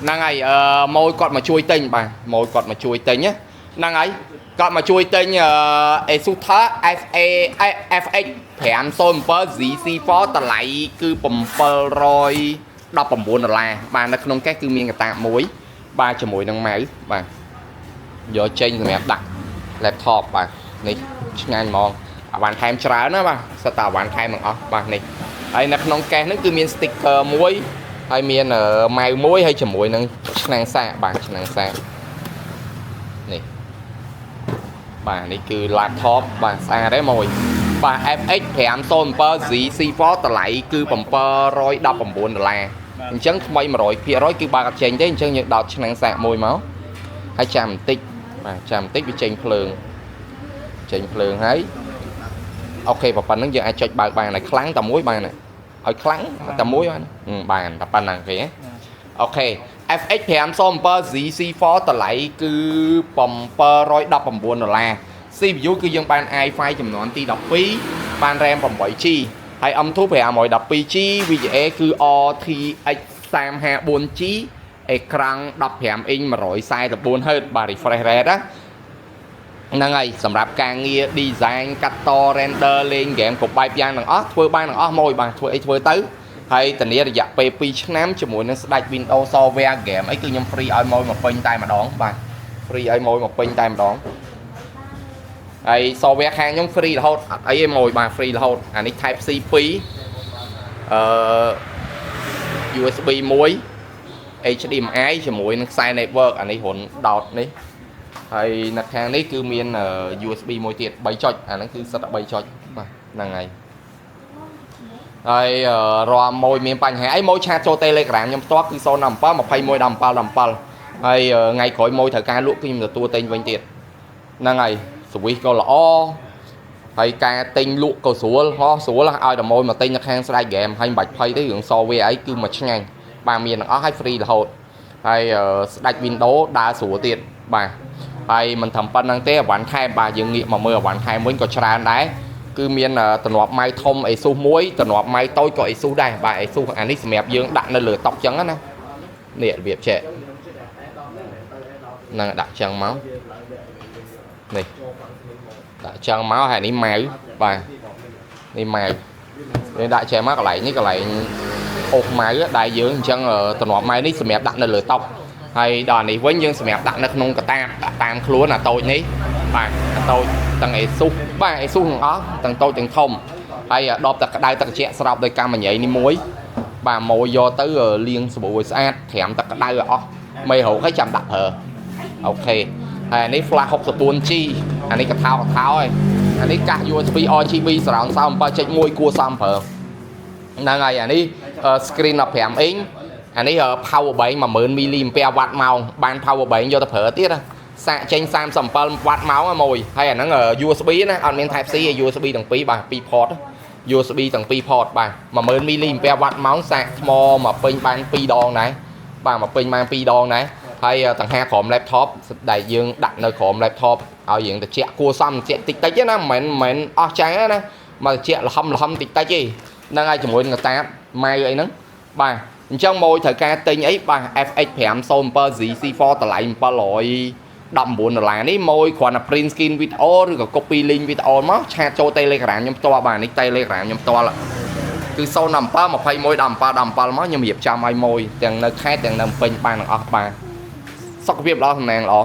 năng ấy môi cọt mà chui tinh bà môi cọt mà chui tinh nhá năng ấy cọt mà chui tinh Asusha FX 507 GC4 តម្លៃគឺ$719បាទនៅក្នុងកេសគឺមានកតាបមួយបាទជាមួយនឹងម៉ៅបាទយកចេញសម្រាប់ដាក់ laptop បាទនេះឆ្ងាញ់ហ្មងអាវ៉ាន់ថែមច្រើនណាបាទសិតតែអាវ៉ាន់ថែមទាំងអស់បាទនេះហើយនៅក្នុងកេសនេះគឺមាន sticker មួយហើយមានម៉ៅមួយហើយជាមួយនឹងឆ្នាំងសាកបាទឆ្នាំងសាកនេះបាទនេះគឺ laptop បាទស្អាតទេមួយបាទ FX 507 GC4 តម្លៃគឺ$719អញ្ចឹងថ្មី 100% គឺបើកចេញទេអញ្ចឹងយើងដោតឆ្នាំងសាកមួយមកហើយចាំបន្តិចបាទចាំបន្តិចវាចេញភ្លើងហើយអូខេប៉ុណ្្នឹងយើងអាចចុចបើកបានហើយខ្លាំងតែមួយបានឲ្យខ្លាំងតែមួយបានតែប៉ុណ្ណឹងគេអូខេ FX 507 GC4 តម្លៃគឺ$719 CPU គឺយើងបាន i5 ចំនួនទី12បាន RAM 8GB ហើយ M2 512GB VGA គឺ RTX 354G អេក្រង់15 inch 144Hz បាទ refresh rate ណាហ្នឹងហើយសម្រាប់ការងារ design កាត់ត render លេង game គ្រប់បែបយ៉ាងទាំងអស់ធ្វើបានទាំងអស់មួយបាទធ្វើអីធ្វើទៅហើយធានារយៈពេល2ឆ្នាំជាមួយនឹងស្ដេច Windows software game អីគឺខ្ញុំ free ឲ្យមកពេញតែម្ដងបាទ free ឲ្យមកពេញតែម្ដងហើយ software ខាងខ្ញុំ free រហូតអត់អីទេមួយបាទ free រហូតអានេះ Type C 2 USB 1 HDMI ជាមួយនឹងខ្សែ network អានេះរុនដោតនេះហើយនៅខាងនេះគឺមាន USB មួយទៀត3ចុចអាហ្នឹងគឺសិតតែ3ចុចបាទហ្នឹងហើយហើយរាល់មួយមានបញ្ហាអីមួយឆាតចូល Telegram ខ្ញុំផ្ទាល់គឺ017 2117ហើយថ្ងៃក្រោយមួយត្រូវការលក់គឺខ្ញុំទទួលទិញវិញទៀតហ្នឹងហើយស្វីសក៏ល្អហើយការទិញលក់ក៏ស្រួលស្រួលឲ្យតែមួយមកទិញនៅខាងស្ដេច game ហើយមិនបាច់ភ័យទេរឿង software អីគឺមកឆ្ងាញ់បាទមានទាំងអស់ហើយ free រហូតហើយស្ដេច Windows ដើរស្រួលទៀតបាទហើយមិនត្រឹមប៉ុណ្្នឹងទេអវ៉ាន់ថែមបាទយើងងាកមកមើលអវ៉ាន់ថែមវិញក៏ច្រើនដែរគឺមានតំណប់ម៉ៅធំ Asus មួយតំណប់ម៉ៅតូចក៏ Asus ដែរបាទ Asus អានេះសម្រាប់យើងដាក់នៅលើតុចឹងណានេះរបៀបចែកនឹងដាក់ចឹងមកនេះដាក់ចឹងមកហើយនេះម៉ៅបាទនេះម៉ៅនេះដាក់ចែកមកកន្លែងនេះកន្លែងអូសម៉ៅដែរយើងអញ្ចឹងតំណប់ម៉ៅនេះសម្រាប់ដាក់នៅលើតុហើយដល់នេះវិញយើងសម្រាប់ដាក់នៅក្នុងកតាបតាមខ្លួនអាតូចនេះបាទអាតូចទាំង Asus បាទ Asus ទាំងអស់ទាំងតូចទាំងធំហើយដបទឹកក្តៅទឹកត្រជាក់ស្រោបដោយកាំមញ៉ៃនេះមួយបាទម៉ូយកទៅលាងសាប៊ូឲ្យស្អាតត្រាំទឹកក្តៅឲ្យអស់មេរោគឲ្យចាំដាក់ប្រើអូខេហើយនេះ flash 64G អានេះកថោហើយអានេះកាស USB RGB surround sound 7.1 គួរសមប្រើហ្នឹងហើយអានេះ screen 15 inch អានេះ power bank 10000 mAh ម៉ោងបាន power bank យកទៅប្រើទៀតសាកចេញ37 W ម៉ោងមួយហើយអាហ្នឹង USB ណាអត់មាន Type C USB ទាំងពីរបាទ2 port USB ទាំង2 port បាទ10000 mAh ម៉ោងសាកថ្មមកពេញបាន2ដងដែរបាទមកពេញបាន2ដងដែរហើយតង្ហាក្រោម laptop ដែលយើងដាក់នៅក្រោម laptop ឲ្យយើងត្រជាក់គួរសមត្រជាក់តិចតិចណាមិនមែនអស់ចាស់ណាមកត្រជាក់លហំតិចតិចទេហ្នឹងហើយជាមួយនឹងតាបម៉ៅអីហ្នឹងបាទអញ្ចឹងម៉ូយត្រូវការទិញអីបាទ FX 507 GC4 តម្លៃ$719នេះម៉ូយគ្រាន់តែ print screen video ឬក៏ copy link video មកឆាតចូល Telegram ខ្ញុំផ្ទាល់បាទនេះ Telegram ខ្ញុំផ្ទាល់គឺ017 21 17 17មកខ្ញុំរៀបចំឲ្យម៉ូយទាំងនៅខេត្តទាំងនៅពេញបានទាំងអស់បាទសុខភាពល្អសំណាងល្អ